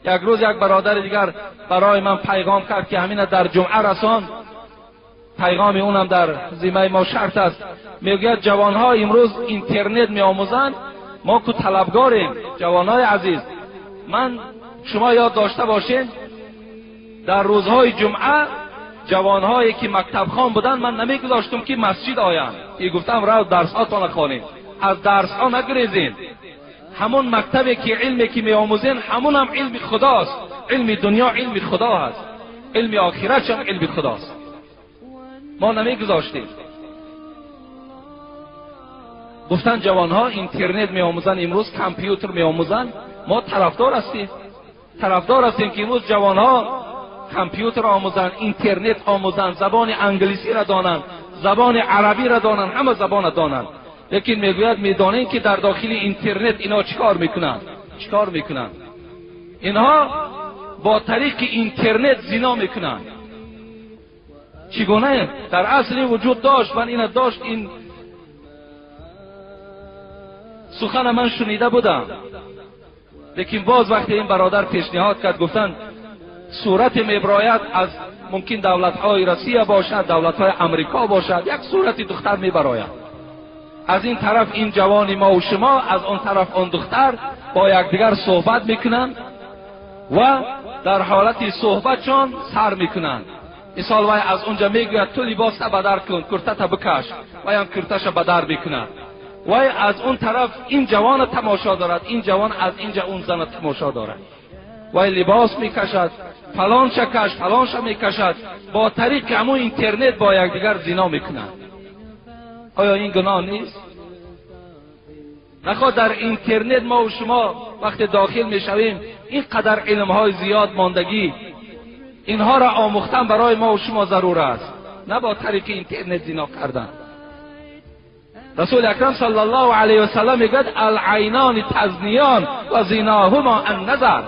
یک روز یک برادر دیگر برای من پیغام کرد که همین در جمعه رسان، پیغام اونم در ذمه ما شرط است. میگوید جوانها امروز اینترنت میآموزند، ما کو طلبگاریم. جوانهای عزیز، من شما یاد داشته باشین در روزهای جمعه جوانهایی که مکتب خوان بودن من نمیگذاشتم که مسجد آیند. گفتم رو درس هاتون خوانید، از درس ها نگریزین. همون مکتبی که علمی که میآموزین همون هم علم خداست. علم دنیا علم خدا هست، علم آخرت هم علم خداست. ما نمیگذاشتیم. گفتن جوانها اینترنت میآموزن، امروز کامپیوتر میآموزن. ما طرفدار هستیم که امروز جوانها کامپیوتر آموزن، اینترنت آموزن، زبان انگلیسی را دانند، زبان عربی را دانند، همه زبان دانند. لیکن میگوید میدانید که در داخل اینترنت اینا چیکار میکنند؟ اینها با طریق اینترنت زنا میکنند. چگونه؟ در اصل وجود داشت، من این داشت، این سخن من شنیده بودم. لیکن باز وقتی این برادر پیشنهاد کرد، گفتن صورت میبراید از ممکن دولت‌های روسیه باشد، دولت‌های امریکا باشد، یک صورت دختر میبراید. از این طرف این جوانی ما و شما، از اون طرف اون دختر با یکدیگر صحبت میکنند و در حالت صحبتشان سر میکنند. مثال وای از اونجا میگوید تو لباس بدر کن، کرتت بکش، وای هم کرتش بدر میکند. وای از اون طرف این جوان تماشا دارد، این جوان از اینجا اون زن تماشا دارد. وای لباس میکشد، فلان شکش، فلان ش میکشد. با طریق همون اینترنت با یکدیگر زنا میکنند. آیا این گناه نیست؟ نخواد در اینترنت ما و شما وقتی داخل میشویم اینقدر علمهای زیاد ماندگی، اینها را آموختن برای ما و شما ضرور است، نه با طریق اینترنت زنا کردن. رسول اکرم صلی الله علیه و سلم میگوید العینان تزنیان و زناهما النظر.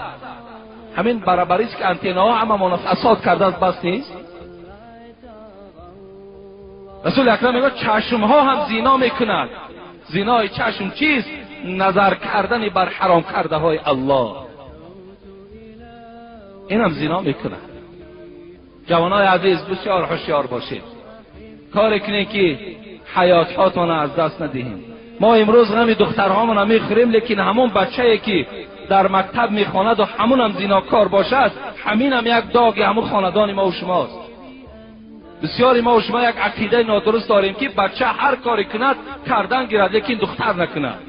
همین برابری است که انتناها همه منافسات کرده است، بس نیست؟ رسول اکرم میگوید چشم ها هم زنا میکنند. زنای چشم چیست؟ نظر کردن بر حرام کرده های الله، این هم زنا میکنند. جوانای عزیز بسیار هوشیار باشید، کاری کنید که حیات هاتون از دست ندهیم. ما امروز غم دخترهامون میخوریم، لیکن همون بچه‌ای که در مکتب میخواند و همون هم زناکار باشد، همین هم یک داغ همون خاندان ما و شماست. بسیاری ما و شما یک عقیده نادرست داریم که بچه هر کاری کند کردن گیرد، لیکن دختر نکند.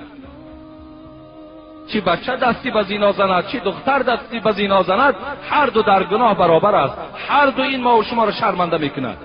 چی بچه دستی به زنا زند، چی دختر دستی به زنا زند، هر دو در گناه برابر است. هر دو این ما و شما را شرمنده میکند.